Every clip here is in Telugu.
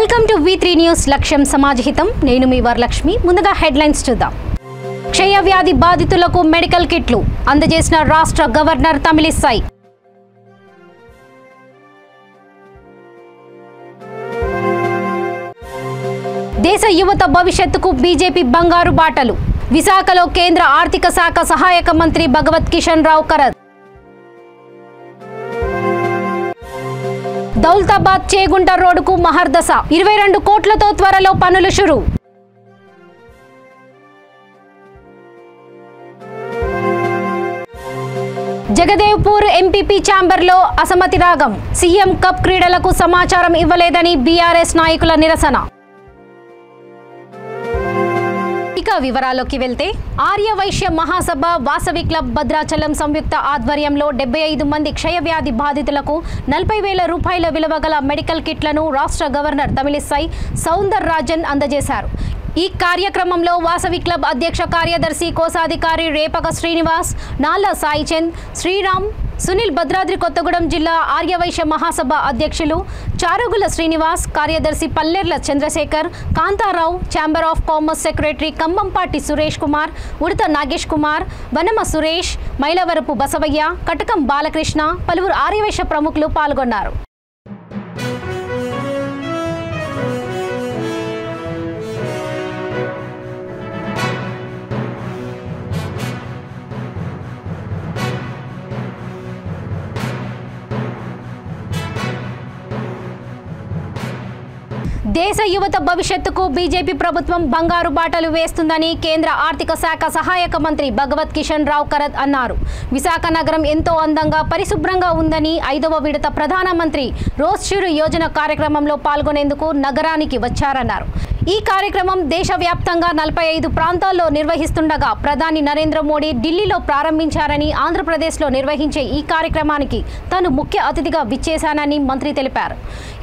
వెల్కమ్ టు V3 న్యూస్ లక్ష్యం సమాజహితం. నేను మీ వరలక్ష్మి. ముందుగా హెడ్లైన్స్ చూద్దాం. క్షయ వ్యాధి బాధితులకు మెడికల్ కిట్లు అందజేసిన రాష్ట్ర గవర్నర్ తమిళిసై. దేశ యువత భవిష్యత్తుకు బీజేపీ బంగారు బాటలు. విశాఖలో కేంద్ర ఆర్థిక శాఖ సహాయక మంత్రి భగవత్ కిషన్ రావు కరత్. దౌలతాబాద్ చేగుంట రోడ్డుకు మహర్దశ. 22 కోట్లతో త్వరలో పనులు షురు. జగదేవ్పూర్ ఎంపీపీ ఛాంబర్లో అసమ్మతి రాగం. సీఎం కప్ క్రీడలకు సమాచారం ఇవ్వలేదని బీఆర్ఎస్ నాయకుల నిరసన. ఇక వివరాల్లోకి వెళ్తే, ఆర్య వైశ్య మహాసభ వాసవి క్లబ్ భద్రాచలం సంయుక్త ఆధ్వర్యంలో 75 మంది క్షయవ్యాధి బాధితులకు 40,000 రూపాయల విలువ గల మెడికల్ కిట్లను రాష్ట్ర గవర్నర్ తమిళిసై సౌందరరాజన్ అందజేశారు. ఈ కార్యక్రమంలో వాసవి క్లబ్ అధ్యక్ష కార్యదర్శి కోశాధికారి రేపక శ్రీనివాస్, నాల్ల సాయిచంద్, శ్రీరామ్, సునీల్, భద్రాద్రి కొత్తగూడెం జిల్లా ఆర్యవైశ్య మహాసభ అధ్యక్షులు చారుగుల శ్రీనివాస్, కార్యదర్శి Pallerla Chandrasekhar, Kantharao, chamber of commerce secretary Kambampati Suresh Kumar, Udatha Nagesh Kumar, Vanama Suresh, Mylavarapu Basavaiah, కటకం బాలకృష్ణ, పలువురు ఆర్యవైశ్య ప్రముఖులు పాల్గొన్నారు. దేశ యువత భవిష్యత్తుకు బీజేపీ ప్రభుత్వం బంగారు బాటలు వేస్తుందని కేంద్ర ఆర్థిక శాఖ సహాయక మంత్రి భగవత్ కిషన్ రావు కరత్ అన్నారు. విశాఖ నగరం ఎంతో అందంగా, పరిశుభ్రంగా ఉందని 5వ విడత ప్రధానమంత్రి రోజ్షురు యోజన కార్యక్రమంలో పాల్గొనేందుకు నగరానికి వచ్చారన్నారు. ఈ కార్యక్రమం దేశవ్యాప్తంగా 45 ప్రాంతాల్లో నిర్వహిస్తుండగా ప్రధాని నరేంద్ర మోడీ ఢిల్లీలో ప్రారంభించారని, ఆంధ్రప్రదేశ్లో నిర్వహించే ఈ కార్యక్రమానికి తాను ముఖ్య అతిథిగా విచ్చేశానని మంత్రి తెలిపారు.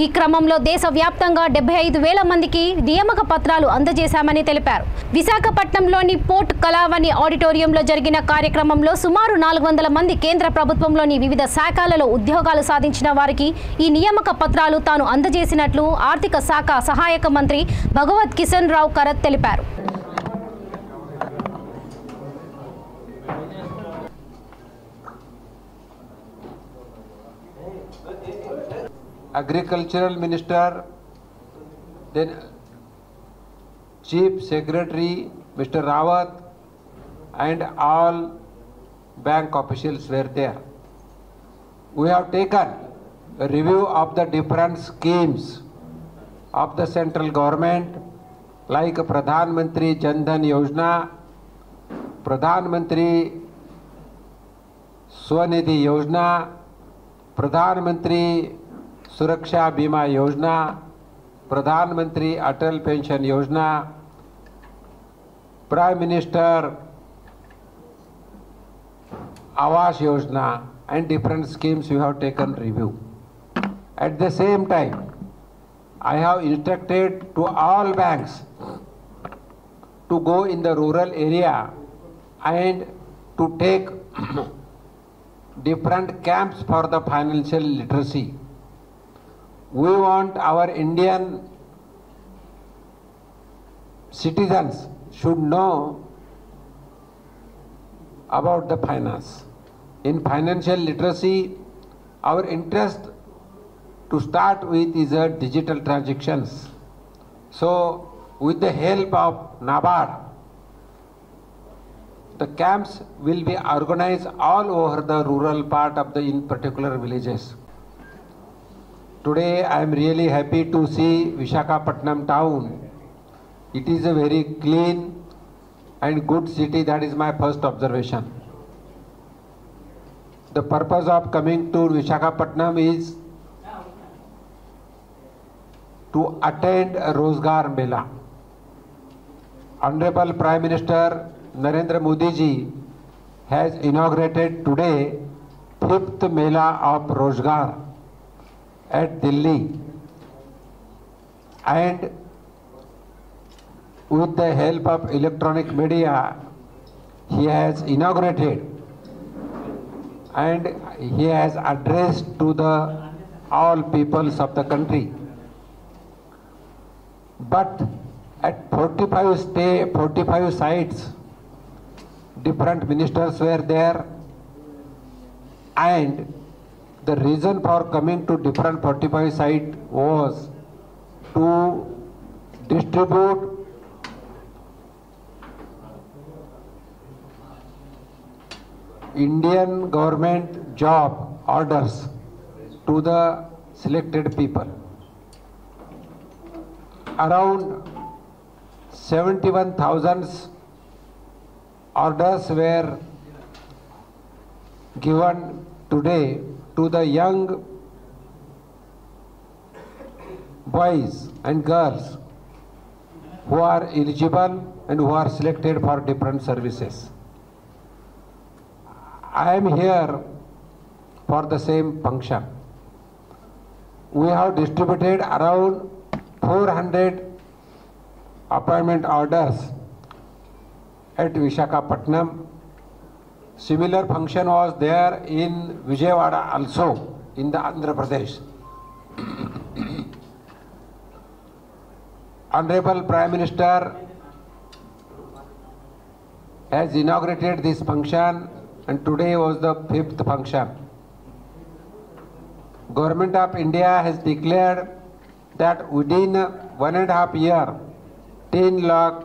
ఈ క్రమంలో దేశవ్యాప్తంగా 75,000 మందికి నియామక పత్రాలు అందజేశామని తెలిపారు. విశాఖపట్నంలోని పోర్ట్ కళావని ఆడిటోరియంలో జరిగిన కార్యక్రమంలో సుమారు 400 మంది కేంద్ర ప్రభుత్వంలోని వివిధ శాఖలలో ఉద్యోగాలు సాధించిన వారికి ఈ నియామక పత్రాలు తాను అందజేసినట్లు ఆర్థిక శాఖ సహాయక మంత్రి భగవత్ కిషన్ రావు కరత్ తెలిపారు. Agricultural Minister, then Chief Secretary Mr. Rawat and all bank officials were there. We have taken a review of the different schemes of the central government like Pradhan Mantri Jan Dhan Yojana, Pradhan Mantri Swanidhi Yojana, Pradhan Mantri Suraksha Bima Yojana, Pradhan Mantri Atal Pension Yojana, Prime Minister Awas Yojana, and different schemes we have taken review. At the same time, I have instructed to all banks to go in the rural area and to take different camps for the financial literacy. We want our Indian citizens should know about the finance. In financial literacy, our interest to start with is digital transactions. So, with the help of NABARD, the camps will be organized all over the rural part of the in particular villages. Today I am really happy to see Visakhapatnam town. It is a very clean and good city. That is my first observation. The purpose of coming to Visakhapatnam is to attend a Rozgar Mela. Honorable Prime Minister Narendra Modi ji has inaugurated today 5th Mela of Rozgar at Delhi, and with the help of electronic media he has inaugurated and he has addressed to the all peoples of the country. but at 45 sites, different ministers were there, and the reason for coming to different 45 sites was to distribute Indian government job orders to the selected people. Around 71,000 orders were given today to the young boys and girls who are eligible and who are selected for different services. I am here for the same function. We have distributed around 400 appointment orders at Visakhapatnam. Similar function was there in Vijayawada also, in the Andhra Pradesh. Honorable Prime Minister has inaugurated this function, and today was the 5th function. Government of India has declared that within 1.5 years, 10 lakh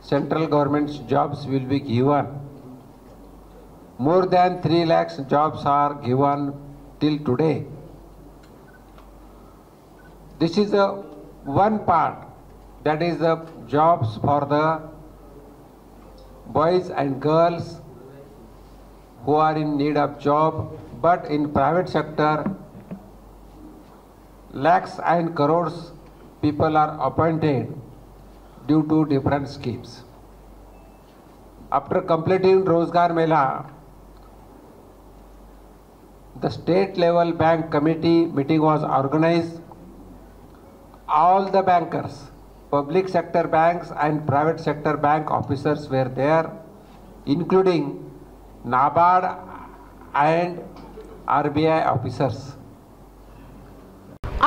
central government's jobs will be given. More than 3 lakhs jobs are given till today. This is one part, that is the jobs for the boys and girls who are in need of job, but in private sector, lakhs and crores people are appointed due to different schemes. After completing Rozgar Mela, the state level bank committee meeting was organized. All the bankers, public sector banks and private sector bank officers were there, including NABARD and RBI officers.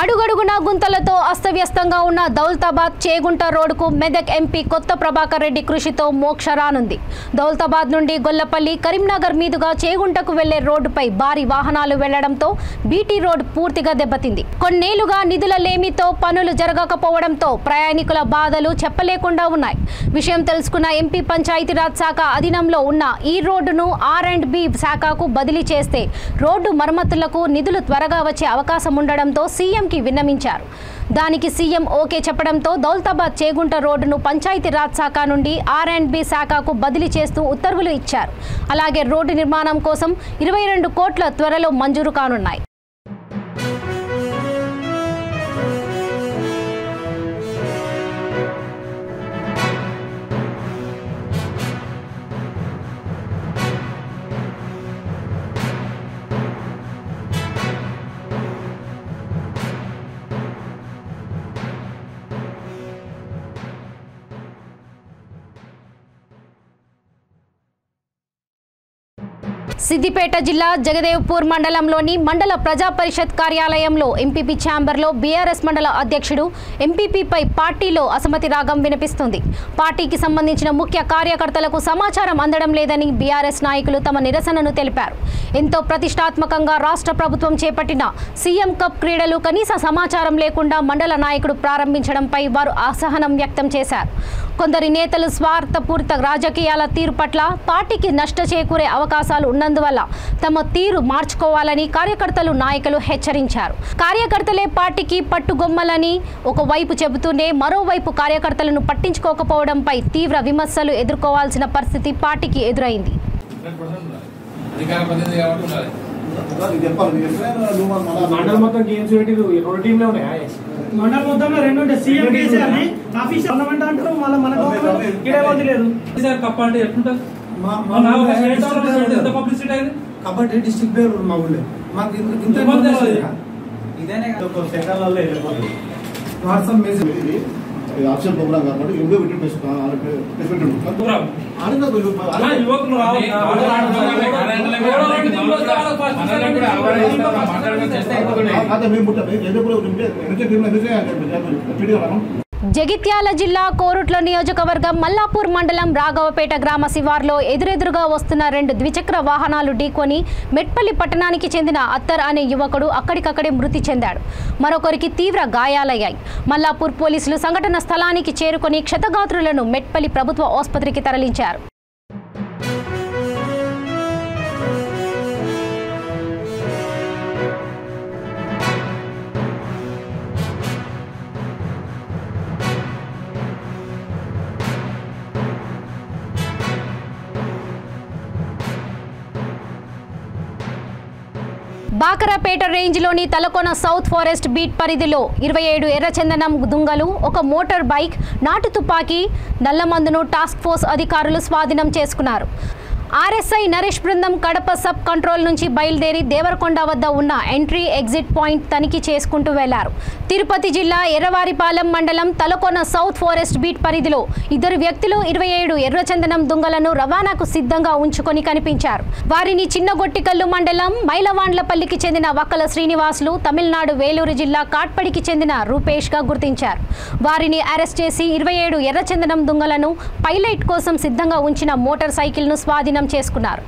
అడుగడుగునా గుంతలతో అస్తవ్యస్తంగా ఉన్న దౌలతాబాద్ చేగుంట రోడ్డుకు మెదక్ ఎంపీ కొత్త ప్రభాకర్ రెడ్డి కృషితో మోక్ష రానుంది. దౌలతాబాద్ నుండి గొల్లపల్లి, కరీంనగర్ మీదుగా చేగుంటకు వెళ్లే రోడ్డుపై భారీ వాహనాలు వెళ్లడంతో బీటీ రోడ్ పూర్తిగా దెబ్బతింది. కొన్నేళ్లుగా నిధుల లేమితో పనులు జరగకపోవడంతో ప్రయాణికుల బాధలు చెప్పలేకుండా ఉన్నాయి. విషయం తెలుసుకున్న ఎంపీ పంచాయతీరాజ్ శాఖ అధీనంలో ఉన్న ఈ రోడ్డును R&B శాఖకు బదిలీ చేస్తే రోడ్డు మరమ్మతులకు నిధులు త్వరగా వచ్చే అవకాశం ఉండడంతో సీఎంకి విన్నవించారు. దానికి సీఎం ఓకే చెప్పడంతో దౌలతాబాద్ చేగుంట రోడ్డును పంచాయతీరాజ్ శాఖ నుండి R&B శాఖకు బదిలీ చేస్తూ ఉత్తర్వులు ఇచ్చారు. అలాగే రోడ్డు నిర్మాణం కోసం 22 కోట్ల త్వరలో మంజూరు కానున్నాయి. సిద్దిపేట జిల్లా జగదేవ్పూర్ మండలంలోని మండల ప్రజా పరిషత్ కార్యాలయంలో ఎంపీపీ ఛాంబర్లో బీఆర్ఎస్ మండల అధ్యక్షుడు ఎంపీపీపై పార్టీలో అసమ్మతి రాగం వినిపిస్తుంది. పార్టీకి సంబంధించిన ముఖ్య కార్యకర్తలకు సమాచారం అందడం లేదని బీఆర్ఎస్ నాయకులు తమ నిరసనను తెలిపారు. ఎంతో ప్రతిష్టాత్మకంగా రాష్ట్ర ప్రభుత్వం చేపట్టిన సీఎం కప్ క్రీడలు కనీస సమాచారం లేకుండా మండల నాయకుడు ప్రారంభించడంపై వారు అసహనం వ్యక్తం చేశారు. కొందరి నేతలు స్వార్థపూరిత రాజకీయాల తీరు పట్ల పార్టీకి నష్ట చేకూరే అవకాశాలు ఉన్నందువల్ల తమ తీరు మార్చుకోవాలని కార్యకర్తలు నాయకులు హెచ్చరించారు. కార్యకర్తలే పార్టీకి పట్టుగొమ్మలని ఒకవైపు చెబుతూనే మరోవైపు కార్యకర్తలను పట్టించుకోకపోవడంపై తీవ్ర విమర్శలు ఎదుర్కోవాల్సిన పరిస్థితి పార్టీకి ఎదురైంది. మండలం మొత్తం గేమ్స్ పెట్టిరు, 2 టీంలే ఉన్నాయి. మండలం మొత్తంలో 2 ఉంటాయి. సీఎం కేసీఆర్ ని ఆఫీస్ గవర్నమెంట్ అంటారు, మళ్ళీ మన గవర్నమెంట్ ఇడే వదిలేదు. కప్ అంటే ఎట్లుంటుంది? పబ్లిసిటీ అయింది కాబట్టి డిస్ట్రిక్ట్ పేరు మా ఊళ్ళో మాకు ఇంత ఇదేనే సెకండ్లలో వెళ్ళిపోతుంది. వాట్సాప్ మెసేజ్ ఆప్షన్ ప్రోగ్రామ్ కాబట్టి ఇండియో విట్ జగిత్యాల జిల్లా కోరుట్ల నియోజకవర్గం మల్లాపూర్ మండలం రాఘవపేట గ్రామ శివార్లో ఎదురెదురుగా వస్తున్న 2 ద్విచక్ర వాహనాలు ఢీకొని మెట్పల్లి పట్టణానికి చెందిన అత్తర్ అనే యువకుడు అక్కడికక్కడే మృతి చెందాడు. మరొకరికి తీవ్ర గాయాలయ్యాయి. మల్లాపూర్ పోలీసులు సంఘటన స్థలానికి చేరుకొని క్షతగాత్రులను మెట్పల్లి ప్రభుత్వ ఆసుపత్రికి తరలించారు. బాకరాపేట రేంజ్లోని తలకోన సౌత్ ఫారెస్ట్ బీట్ పరిధిలో 27 ఎర్రచందనం దుంగలు, ఒక మోటార్ బైక్, నాటు తుపాకీ, నల్లమందును టాస్క్ ఫోర్స్ అధికారులు స్వాధీనం చేసుకున్నారు. ఆర్ఎస్ఐ నరేష్ బృందం కడప సబ్ కంట్రోల్ నుంచి బయలుదేరి దేవరకొండ వద్ద ఉన్న ఎంట్రీ ఎగ్జిట్ పాయింట్ తనిఖీ చేసుకుంటూ వెళ్లారు. తిరుపతి జిల్లా ఎర్రవారిపాలెం మండలం తలకోన సౌత్ ఫారెస్ట్ బీట్ పరిధిలో 2 వ్యక్తులు 27 ఎర్రచందనం దుంగలను రవాణాకు సిద్ధంగా ఉంచుకొని కనిపించారు. వారిని చిన్నగొట్టికల్లు మండలం మైలవాండ్లపల్లికి చెందిన వక్కల శ్రీనివాసులు, తమిళనాడు వేలూరు జిల్లా కాట్పడికి చెందిన రూపేష్ గా గుర్తించారు. వారిని అరెస్ట్ చేసి 27 ఎర్రచందనం దుంగలను పైలట్ కోసం సిద్ధంగా ఉంచిన మోటార్ సైకిల్ ను స్వాధీనం చేసుకున్నారు.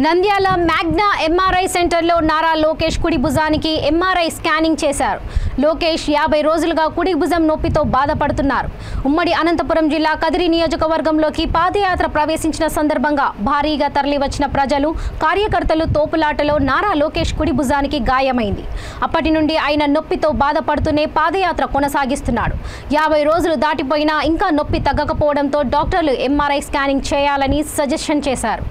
నంద్యాల మ్యాగ్నా ఎంఆర్ఐ సెంటర్లో నారా లోకేష్ కుడి భుజానికి ఎంఆర్ఐ స్కానింగ్ చేశారు. లోకేష్ 50 రోజులుగా కుడి భుజం నొప్పితో బాధపడుతున్నారు. ఉమ్మడి అనంతపురం జిల్లా కదిరి నియోజకవర్గంలోకి పాదయాత్ర ప్రవేశించిన సందర్భంగా భారీగా తరలివచ్చిన ప్రజలు, కార్యకర్తలు తోపులాటలో నారా లోకేష్ కుడి భుజానికి గాయమైంది. అప్పటి నుండి ఆయన నొప్పితో బాధపడుతూనే పాదయాత్ర కొనసాగిస్తున్నాడు. 50 రోజులు దాటిపోయినా ఇంకా నొప్పి తగ్గకపోవడంతో డాక్టర్లు ఎంఆర్ఐ స్కానింగ్ చేయాలని సజెషన్ చేశారు.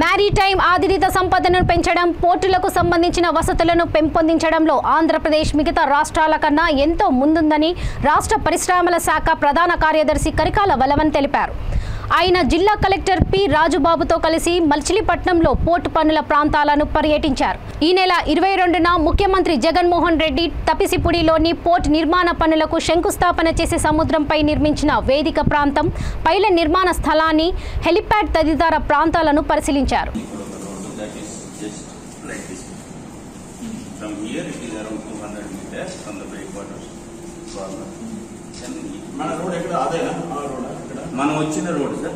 మ్యారిటైమ్ ఆధారిత సంపదను పెంచడం, పోర్టులకు సంబంధించిన వసతులను పెంపొందించడంలో ఆంధ్రప్రదేశ్ మిగతా రాష్ట్రాల కన్నా ఎంతో ముందుందని రాష్ట్ర పరిశ్రమల శాఖ ప్రధాన కార్యదర్శి కరికాల వలవన్ తెలిపారు. ఆయన జిల్లా కలెక్టర్ పి రాజుబాబుతో కలిసి మచిలీపట్నంలో పోర్టు పనుల ప్రాంతాలను పర్యటించారు. ఈ నెల 22న ముఖ్యమంత్రి జగన్మోహన్ రెడ్డి తపిసిపుడిలోని పోర్టు నిర్మాణ పనులకు శంకుస్థాపన చేసి సముద్రంపై నిర్మించిన వేదిక ప్రాంతం, పైల నిర్మాణ స్థలాన్ని, హెలిప్యాడ్ తదితర ప్రాంతాలను పరిశీలించారు. మనం వచ్చిన రోడ్ సార్,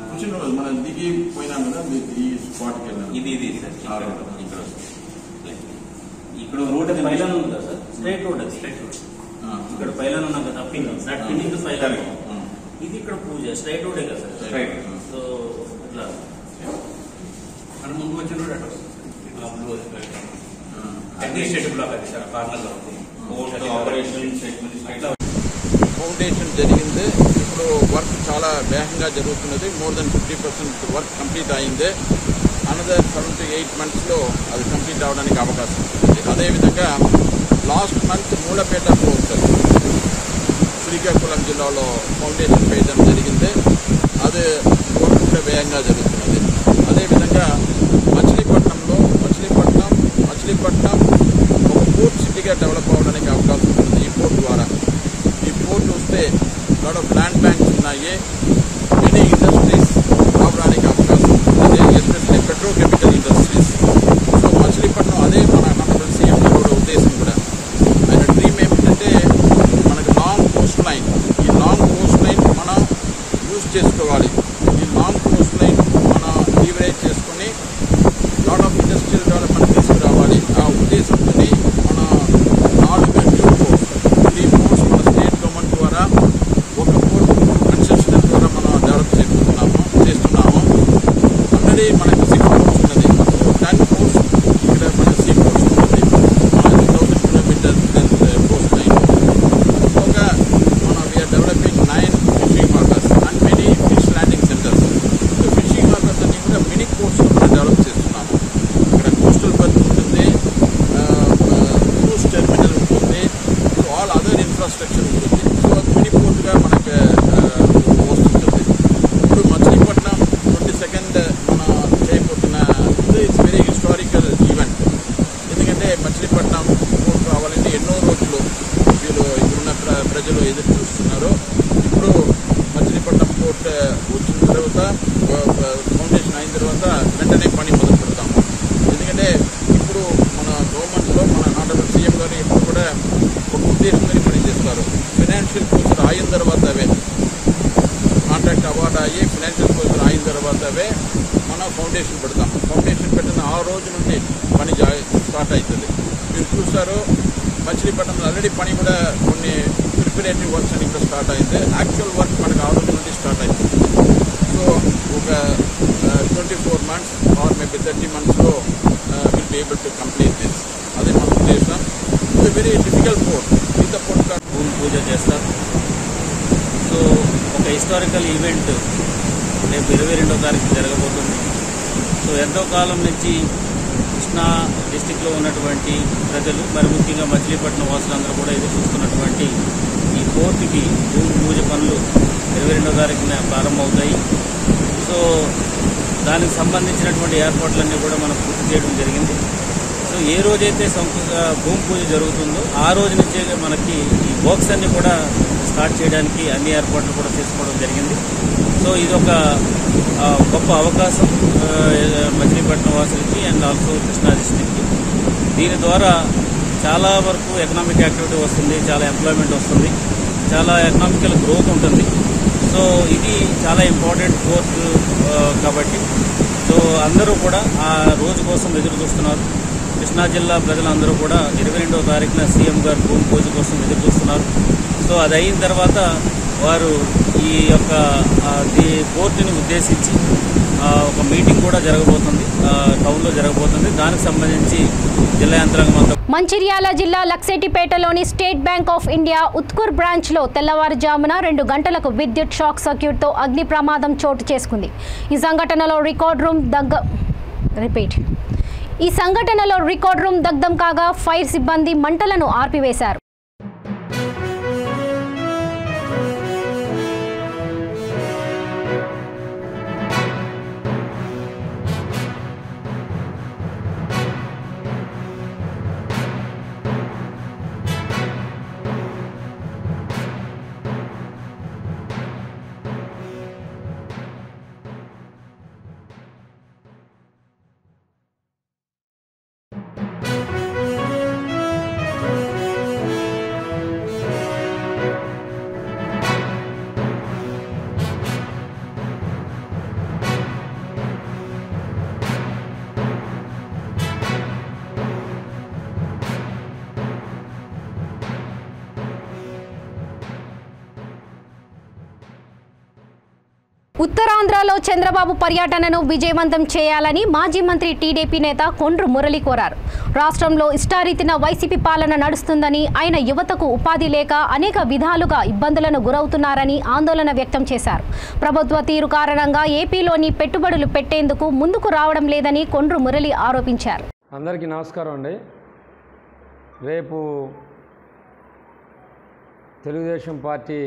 వచ్చిన రోజు మనం దిగి పోయినాం కదా, ఈ స్పాట్కి వెళ్ళాం. ఇది సార్ ఇక్కడ రోడ్ అది పైలాన్ ఉందా సార్? స్ట్రైట్ రోడ్ అది, స్ట్రైట్ రోడ్. ఇక్కడ పైలాన్ ఉన్నాం కదా, పిన్నింగ్ పైలాన్. ఇది ఇక్కడ పూజ స్ట్రైట్ రోడే కదా సార్? స్ట్రైట్. సో ఇట్లా మన ముందు వచ్చిన రోడ్ అట్లా అడ్మినిస్ట్రేటివ్ బ్లాక్ అది సార్, కార్నర్ లో ఆపరేషన్ ఫౌండేషన్ జరిగింది. ఇప్పుడు వర్క్ చాలా వేగంగా జరుగుతున్నది. మోర్ దెన్ 50% వర్క్ కంప్లీట్ అయింది. అనదర్ 7 to 8 monthsలో అది కంప్లీట్ అవడానికి అవకాశం ఉంటుంది. అదేవిధంగా last month Mulapeta port Srikakulam జిల్లాలో ఫౌండేషన్ వేయడం జరిగింది. అది వర్క్ కూడా వేగంగా జరుగుతున్నది. అదేవిధంగా మచిలీపట్నం ఒక పోర్ట్ సిటీగా డెవలప్ అవడానికి అవకాశం ఉంటుంది ఈ పోర్ట్ ద్వారా. ఈ పోర్ట్ వస్తే లాట్ ఆఫ్ ల్యాండ్ బ్యాంక్స్ ఉన్నాయి, మెనీ ఇండస్ట్రీస్ రావడానికి అవకాశం ఉంటుంది, especially petrochemical industries. So Machilipatnam అదే మన ఆనరబుల్ సీఎం కూడా ఉద్దేశం కూడా. ఆయన డ్రీమ్ ఏమిటంటే మనకు లాంగ్ కోస్ట్ లైన్, ఈ లాంగ్ కోస్ట్ లైన్ మనం యూజ్ చేసుకోవాలి. ఈ లాంగ్ కోస్ట్ లైన్ మనం లీవరేజ్ చేసుకొని లాట్ ఆఫ్ ఇండస్ట్రియల్ డెవలప్మెంట్ తీసుకురావాలి. ఆ ఉద్దేశంతో మన 4 న్యూ పోర్ట్స్, 3 పోర్ట్స్ మన స్టేట్ గవర్నమెంట్ ద్వారా, ఒక పోర్ట్ కన్స్ట్రక్షన్ ద్వారా మనం డెవలప్ చేస్తున్నాము. ఆల్రెడీ మనకు 6 పోర్ట్స్ ఉన్నది. సో 10 పోర్ట్స్ ఇక్కడ మన సీ పోర్ట్స్ ఉంటుంది. 1000 kilometers length కోస్ట్ లైన్. ఇంకా మనం we are developing 9 fishing harbours and many fish landing centres. So fishing harbours అన్ని కూడా మినీ పోర్ట్స్ మనం డెవలప్ చేస్తున్నాము. ఇక్కడ కోస్టల్ బర్త్ ఉంటుంది, క్రూజ్ టెర్మినల్ ఉంటుంది, సో ఆల్ అదర్ ఇన్ఫ్రాస్ట్రక్చర్ ఉంటుంది. సో అది మినీ పోర్ట్గా మనకు వస్తుంటుంది. ఇప్పుడు మచిలీపట్నం 22nd మనం చేయబోతున్న ఇట్స్ వెరీ హిస్టారికల్ ఈవెంట్. ఎందుకంటే మచిలీపట్నం పోర్ట్ రావాలంటే ఎన్నో రోజులు వీళ్ళు ఇప్పుడున్న ప్రజలు ఎదురు చూస్తున్నారు. ఇప్పుడు మచిలీపట్నం పోర్ట్ వచ్చిన తర్వాత, ఫౌండేషన్ అయిన తర్వాత వెంటనే పని మొదలు పెడతాము. ఎందుకంటే ఇప్పుడు మన గవర్నమెంట్లో మన ఆనరబుల్ సీఎం గారు ఇప్పుడు కూడా ఒక ఉద్దేశంగా పనిచేస్తారు. ఫైనాన్షియల్ క్లోజర్ అయిన తర్వాత కాంట్రాక్ట్ అవార్డు అయ్యి ఫైనాన్షియల్ క్లోజర్ అయిన తర్వాత మనం ఫౌండేషన్ పెడతాము. ఫౌండేషన్ పెట్టిన ఆ రోజు నుండి పని స్టార్ట్ అవుతుంది. మీరు చూస్తారు మచిలీపట్నంలో ఆల్రెడీ పని కూడా కొన్ని ప్రిపరేటరీ వర్క్స్ అని ఇక్కడ స్టార్ట్ అయింది. యాక్చువల్ వర్క్ మనకు ఆ రోజు నుండి స్టార్ట్ అవుతుంది. సో ఒక 24 months ఆర్ మేబీ 30 monthsలో will be able to complete this. అదే మన ఉద్దేశం. ఇది వెరీ డిఫికల్ట్ పోర్ట్. ఇంత పోర్ట్ భూమి పూజ చేస్తారు. సో ఒక హిస్టారికల్ ఈవెంట్ రేపు 22వ తారీఖు జరగబోతుంది. సో ఎంతో కాలం నుంచి కృష్ణా డిస్టిక్లో ఉన్నటువంటి ప్రజలు, మరి ముఖ్యంగా మచిలీపట్నం వాసులందరూ కూడా ఎదురు చూస్తున్నటువంటి ఈ పోర్టుకి భూమి పూజ పనులు 22వ తారీఖున ప్రారంభమవుతాయి. సో దానికి సంబంధించినటువంటి ఏర్పాట్లన్నీ కూడా మనం పూర్తి చేయడం జరిగింది. సో ఏ రోజైతే భూమి పూజ జరుగుతుందో ఆ రోజు నుంచే మనకి ఈ వర్క్స్ అన్ని కూడా స్టార్ట్ చేయడానికి అన్ని ఏర్పాట్లు కూడా చేసుకోవడం జరిగింది. సో ఇదొక గొప్ప అవకాశం మచిలీపట్నం వాసులకి అండ్ ఆల్సో కృష్ణా డిస్ట్రిక్ట్కి. దీని ద్వారా చాలా వరకు ఎకనామిక్ యాక్టివిటీ వస్తుంది, చాలా ఎంప్లాయ్మెంట్ వస్తుంది, చాలా ఎకనామికల్ గ్రోత్ ఉంటుంది. సో ఇది చాలా ఇంపార్టెంట్ పోర్ట్ కాబట్టి సో అందరూ కూడా ఆ రోజు కోసం ఎదురు చూస్తున్నారు. కృష్ణా జిల్లా ప్రజలందరూ కూడా 22వ తారీఖున సీఎం గారు భూమి పూజ కోసం ఎదురు చూస్తున్నారు. సో అది అయిన తర్వాత వారు ఈ యొక్క పోర్టుని ఉద్దేశించి ఒక మీటింగ్ కూడా జరగబోతుంది, టౌన్లో జరగబోతుంది. దానికి సంబంధించి జిల్లా యంత్రాంగం అంతా. మంచిర్యాల జిల్లా లక్సెటిపేటలోని state bank of India Utkoor బ్రాంచ్లో తెల్లవారుజామున 2 గంటలకు విద్యుత్ షాక్ సర్క్యూట్తో అగ్ని ప్రమాదం చోటు చేసుకుంది. ఈ సంఘటనలో రికార్డ్ రూమ్ ఈ సంఘటనలో రికార్డ్ రూమ్ దగ్ధం కాగా ఫైర్ సిబ్బంది మంటలను ఆర్పివేశారు. ఉత్తరాంధ్రలో చంద్రబాబు పర్యటనను విజయవంతం చేయాలని మాజీ మంత్రి టీడీపీ నేత కొండ్రు మురళి కోరారు. రాష్ట్రంలో ఇష్టారీతిన వైసీపీ పాలన నడుస్తుందని, ఆయన యువతకు ఉపాధి లేక అనేక విధాలుగా ఇబ్బందులను గురవుతున్నారని ఆందోళన వ్యక్తం చేశారు. ప్రభుత్వ తీరు కారణంగా ఏపీలోని పెట్టుబడులు పెట్టేందుకు ముందుకు రావడం లేదని కొండ్రు మురళి ఆరోపించారు. అందరికీ నమస్కారం అండి. రేపు తెలుగుదేశం పార్టీ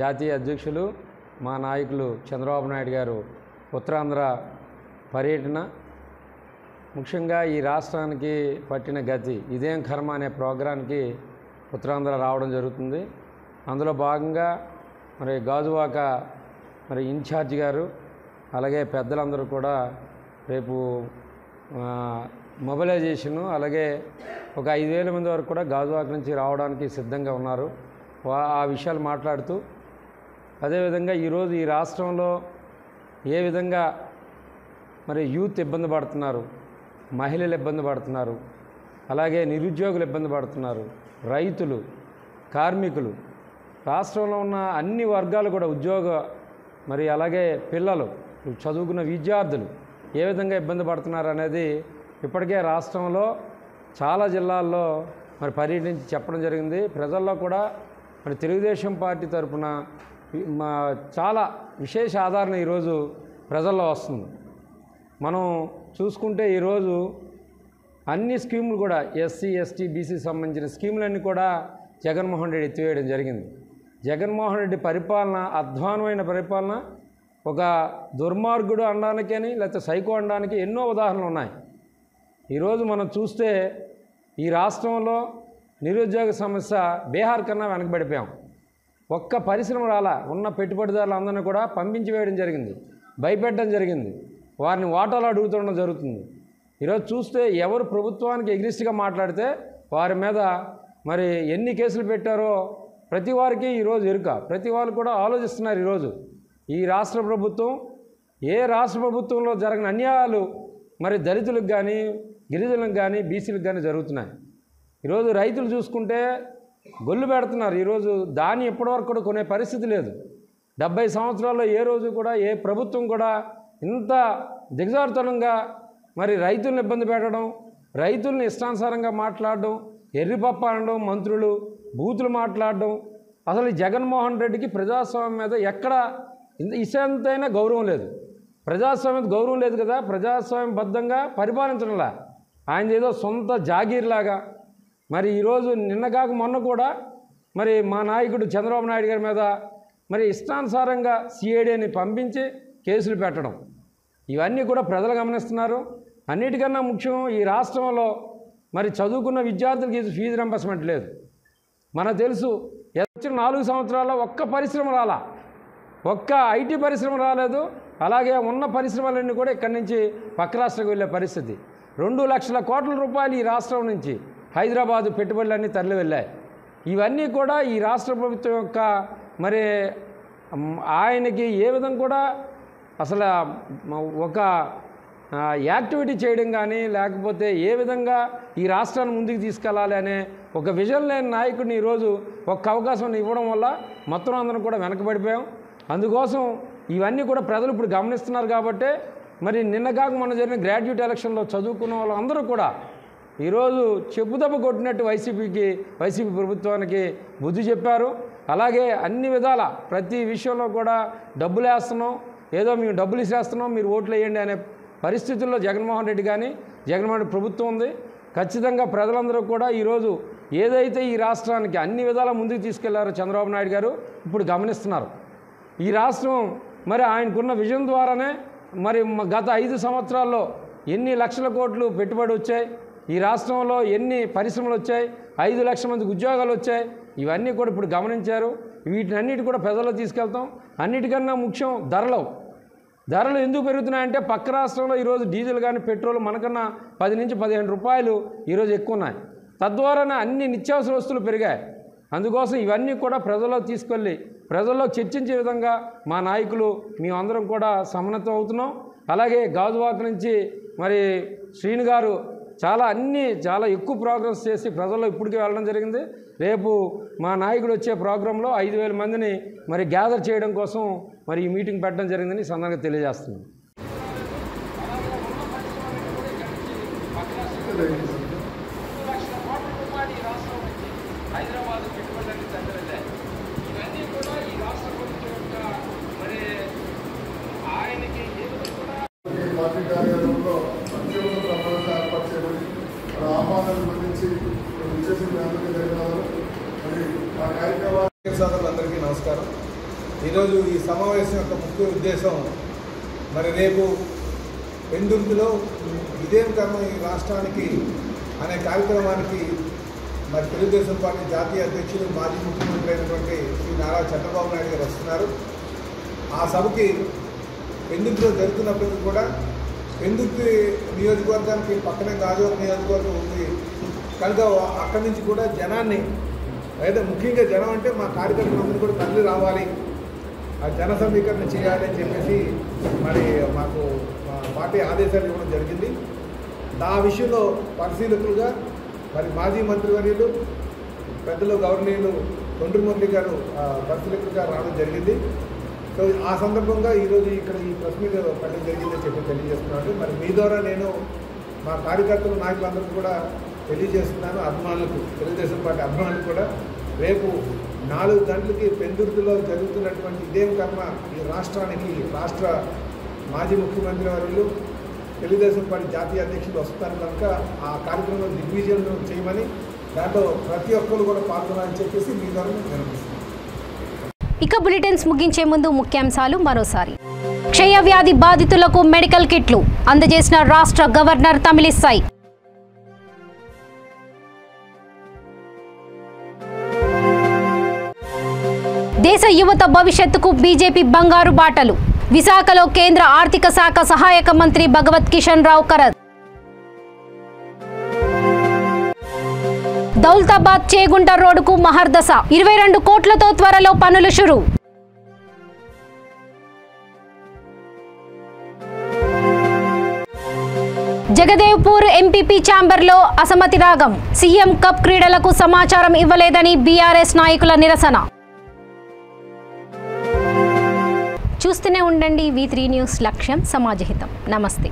జాతీయ అధ్యక్షులు మా నాయకులు చంద్రబాబు నాయుడు గారు ఉత్తరాంధ్ర పర్యటన, ముఖ్యంగా ఈ రాష్ట్రానికి పట్టిన గతి ఇదేం కర్మ అనే ప్రోగ్రాంకి ఉత్తరాంధ్ర రావడం జరుగుతుంది. అందులో భాగంగా మరి గాజువాక ఇన్ఛార్జ్ గారు అలాగే పెద్దలందరూ కూడా రేపు మొబిలైజేషను అలాగే ఒక 5,000 మంది వరకు కూడా గాజువాక నుంచి రావడానికి సిద్ధంగా ఉన్నారు. ఆ విషయాలు మాట్లాడుతూ అదేవిధంగా ఈరోజు ఈ రాష్ట్రంలో ఏ విధంగా మరి యూత్ ఇబ్బంది పడుతున్నారు, మహిళలు ఇబ్బంది పడుతున్నారు, అలాగే నిరుద్యోగులు ఇబ్బంది పడుతున్నారు, రైతులు, కార్మికులు, రాష్ట్రంలో ఉన్న అన్ని వర్గాలు కూడా మరి అలాగే పిల్లలు, చదువుకున్న విద్యార్థులు ఏ విధంగా ఇబ్బంది పడుతున్నారు అనేది ఇప్పటికే రాష్ట్రంలో చాలా జిల్లాల్లో మరి పర్యటించి చెప్పడం జరిగింది. ప్రజల్లో కూడా మరి తెలుగుదేశం పార్టీ తరఫున చాలా విశేష ఆదరణ ఈరోజు ప్రజల్లో వస్తుంది. మనం చూసుకుంటే ఈరోజు అన్ని స్కీములు కూడా ఎస్సీ, ఎస్టీ, బీసీ సంబంధించిన స్కీములన్నీ కూడా జగన్మోహన్ రెడ్డి ఎత్తివేయడం జరిగింది. జగన్మోహన్ రెడ్డి పరిపాలన అధ్వానమైన పరిపాలన, ఒక దుర్మార్గుడు అనడానికి అని లేకపోతే సైకో అనడానికి ఎన్నో ఉదాహరణలు ఉన్నాయి. ఈరోజు మనం చూస్తే ఈ రాష్ట్రంలో నిరుద్యోగ సమస్య బీహార్ కన్నా వెనకబడిపోయాం. ఒక్క పరిశ్రమ రాలా, ఉన్న పెట్టుబడిదారులందరినీ కూడా పంపించి వేయడం జరిగింది, భయపెట్టడం జరిగింది, వారిని వాటాలు అడుగుతుండడం జరుగుతుంది. ఈరోజు చూస్తే ఎవరు ప్రభుత్వానికి ఎగ్రిస్ట్గా మాట్లాడితే వారి మీద మరి ఎన్ని కేసులు పెట్టారో ప్రతి వారికి ఈరోజు ఎరుక, ప్రతి వాళ్ళు కూడా ఆలోచిస్తున్నారు. ఈరోజు ఈ రాష్ట్ర ప్రభుత్వం, ఏ రాష్ట్ర ప్రభుత్వంలో జరిగిన అన్యాయాలు మరి దళితులకు కానీ, గిరిజనులకు కానీ, బీసీలకు కానీ జరుగుతున్నాయి. ఈరోజు రైతులు చూసుకుంటే గొల్లు పెడుతున్నారు. ఈరోజు దాన్ని ఎప్పటివరకు కూడా కొనే పరిస్థితి లేదు. 70 సంవత్సరాల్లో ఏ రోజు కూడా ఏ ప్రభుత్వం కూడా ఇంత దిగజారుతనంగా మరి రైతులను ఇబ్బంది పెట్టడం, రైతుల్ని ఇష్టానుసారంగా మాట్లాడడం, ఎర్రిపప్ప అనడం, మంత్రులు బూతులు మాట్లాడడం, అసలు జగన్మోహన్ రెడ్డికి ప్రజాస్వామ్యం మీద ఎక్కడ ఇసంతైనా గౌరవం లేదు. ప్రజాస్వామ్యం గౌరవం లేదు కదా, ప్రజాస్వామ్యబద్ధంగా పరిపాలించడంలా, ఆయన ఏదో సొంత జాగీర్లాగా. మరి ఈరోజు నిన్నగాక మొన్న కూడా మరి మా నాయకుడు చంద్రబాబు నాయుడు గారి మీద మరి ఇష్టానుసారంగా సిఐడిని పంపించి కేసులు పెట్టడం, ఇవన్నీ కూడా ప్రజలు గమనిస్తున్నారు. అన్నిటికన్నా ముఖ్యం ఈ రాష్ట్రంలో మరి చదువుకున్న విద్యార్థులకి ఫీజు రింబర్స్మెంట్ లేదు. మనకు తెలుసు వచ్చిన 4 సంవత్సరాల్లో ఒక్క పరిశ్రమ రాలా, ఒక్క ఐటీ పరిశ్రమ రాలేదు. అలాగే ఉన్న పరిశ్రమలన్నీ కూడా ఇక్కడి నుంచి పక్క రాష్ట్రానికి వెళ్ళే పరిస్థితి. 2 లక్షల కోట్ల రూపాయలు ఈ రాష్ట్రం నుంచి హైదరాబాదు పెట్టుబడులన్నీ తరలి వెళ్ళాయి. ఇవన్నీ కూడా ఈ రాష్ట్ర ప్రభుత్వం యొక్క మరి ఆయనకి ఏ విధంగా కూడా అసలు ఒక యాక్టివిటీ చేయడం కానీ, లేకపోతే ఏ విధంగా ఈ రాష్ట్రాన్ని ముందుకు తీసుకెళ్ళాలి అనే ఒక విజన్ లేని నాయకుడిని ఈరోజు ఒక అవకాశం ఇవ్వడం వల్ల మొత్తం అందరం కూడా వెనకబడిపోయాం. అందుకోసం ఇవన్నీ కూడా ప్రజలు ఇప్పుడు గమనిస్తున్నారు. కాబట్టి మరి నిన్నగాక మొన్న జరిగిన గ్రాడ్యుయేట్ ఎలక్షన్లో చదువుకున్న వాళ్ళందరూ కూడా ఈరోజు చెప్పుదెబ్బ కొట్టినట్టు వైసీపీ ప్రభుత్వానికి బుద్ధి చెప్పారు. అలాగే అన్ని విధాల ప్రతి విషయంలో కూడా డబ్బులు వేస్తున్నాం, ఏదో మేము డబ్బులు ఇచ్చేస్తున్నాం, మీరు ఓట్లు వేయండి అనే పరిస్థితుల్లో జగన్మోహన్ రెడ్డి కానీ జగన్మోహన్ రెడ్డి ప్రభుత్వం ఉంది. ఖచ్చితంగా ప్రజలందరూ కూడా ఈరోజు ఏదైతే ఈ రాష్ట్రానికి అన్ని విధాల ముందుకు తీసుకెళ్లారో చంద్రబాబు నాయుడు గారు ఇప్పుడు గమనిస్తున్నారు. ఈ రాష్ట్రం మరి ఆయనకున్న విజన్ ద్వారానే మరి గత 5 సంవత్సరాల్లో ఎన్ని లక్షల కోట్లు పెట్టుబడి వచ్చాయి, ఈ రాష్ట్రంలో ఎన్ని పరిశ్రమలు వచ్చాయి, 5 లక్షల మందికి ఉద్యోగాలు వచ్చాయి, ఇవన్నీ కూడా ఇప్పుడు గమనించారు. వీటినన్నిటి కూడా ప్రజల్లో తీసుకెళ్తాం. అన్నిటికన్నా ముఖ్యం ధరలు ఎందుకు పెరుగుతున్నాయంటే పక్క రాష్ట్రంలో ఈరోజు డీజిల్ కానీ పెట్రోల్ మనకన్నా 10 నుంచి 15 రూపాయలు ఈరోజు ఎక్కువ ఉన్నాయి. తద్వారానే అన్ని నిత్యావసర వస్తువులు పెరిగాయి. అందుకోసం ఇవన్నీ కూడా ప్రజల్లో తీసుకెళ్ళి ప్రజల్లో చర్చించే విధంగా మా నాయకులు మేమందరం కూడా సన్నద్ధం అవుతున్నాం. అలాగే గాజువాక నుంచి మరి శ్రీను గారు చాలా ఎక్కువ ప్రోగ్రామ్స్ చేసి ప్రజల్లో ఇప్పటికే వెళ్ళడం జరిగింది. రేపు మా నాయకుడు వచ్చే ప్రోగ్రాంలో 5,000 మందిని మరి గ్యాదర్ చేయడం కోసం మరి ఈ మీటింగ్ పెట్టడం జరిగిందని సందర్భంగా తెలియజేస్తున్నాం. పార్టీ కార్యాలయంలో అత్యున్నత సమావేశం ఏర్పాటు చేయబడి ఆహ్వానాన్ని గురించి విచ్చేసిన అందరికీ ధన్యవాదాలు. మరి ఆ కార్యక్రమానికి సోదరులందరికీ నమస్కారం. ఈరోజు ఈ సమావేశం యొక్క ముఖ్య ఉద్దేశం మరి రేపు పెందుర్తిలో ఇదేం కర్మ ఈ రాష్ట్రానికి అనే కార్యక్రమానికి మరి తెలుగుదేశం పార్టీ జాతీయ అధ్యక్షులు మాజీ ముఖ్యమంత్రి అయినటువంటి శ్రీ నారా చంద్రబాబు నాయుడు గారు వస్తున్నారు. ఆ సభకి పెందుర్తిలో జరుగుతున్నప్పటికీ కూడా పెందుర్తి నియోజకవర్గానికి పక్కనే గాజువాక నియోజకవర్గం ఉంది కనుక అక్కడి నుంచి కూడా జనాన్ని అయితే ముఖ్యంగా జనం అంటే మా కార్యకర్తలందరూ కూడా తల్లి రావాలి, ఆ జన సమీకరణ చేయాలి అని చెప్పేసి మరి మాకు పార్టీ ఆదేశాలు ఇవ్వడం జరిగింది. ఆ విషయంలో పరిశీలకులుగా మరి మాజీ మంత్రివర్యులు పెద్దలు గవర్నీయులు తొండ్రిమురళి గారు పరిశీలకులుగా రావడం జరిగింది. సో ఆ సందర్భంగా ఈరోజు ఇక్కడ ఈ ప్రెస్ మీట్ పెట్టడం జరిగిందని చెప్పి తెలియజేస్తున్నాను. మరి మీ ద్వారా నేను మా కార్యకర్తలు నాయకులందరికీ కూడా తెలియజేస్తున్నాను. అభిమానులకు, తెలుగుదేశం పార్టీ అభిమానులకు కూడా రేపు 4 గంటలకి పెందుర్తిలో జరుగుతున్నటువంటి ఇదేం కర్మ ఈ రాష్ట్రానికి రాష్ట్ర మాజీ ముఖ్యమంత్రి వర్యులు తెలుగుదేశం పార్టీ జాతీయ అధ్యక్షులు వస్తారు కనుక ఆ కార్యక్రమంలో దిగ్విజయం చేయమని దాంట్లో ప్రతి ఒక్కరు కూడా పాల్గొనాలని చెప్పేసి మీ ద్వారా వినిపిస్తున్నాను. ఇక బులెటిన్స్ ముగించే ముందు ముఖ్యాంశాలు మరోసారి. క్షయవ్యాధి బాధితులకు మెడికల్ కిట్లు అందజేసిన రాష్ట్ర గవర్నర్ తమిళిసై. దేశ యువత భవిష్యత్తుకు బీజేపీ బంగారు బాటలు. విశాఖలో కేంద్ర ఆర్థిక శాఖ సహాయక మంత్రి భగవత్ కిషన్ రావు కరత్. దౌలతాబాద్ చేగుంట రోడ్డుకు మహర్దశ 22 కోట్లతో త్వరలో పనులు షురు. జగదేవ్పూర్ ఎంపీపీ ఛాంబర్లో అసమ్మతి రాగం. సీఎం కప్ క్రీడలకు సమాచారం ఇవ్వలేదని బీఆర్ఎస్ నాయకుల నిరసన. చూస్తూనే ఉండండి V3 న్యూస్, లక్ష్యం సమాజహితం. నమస్తే.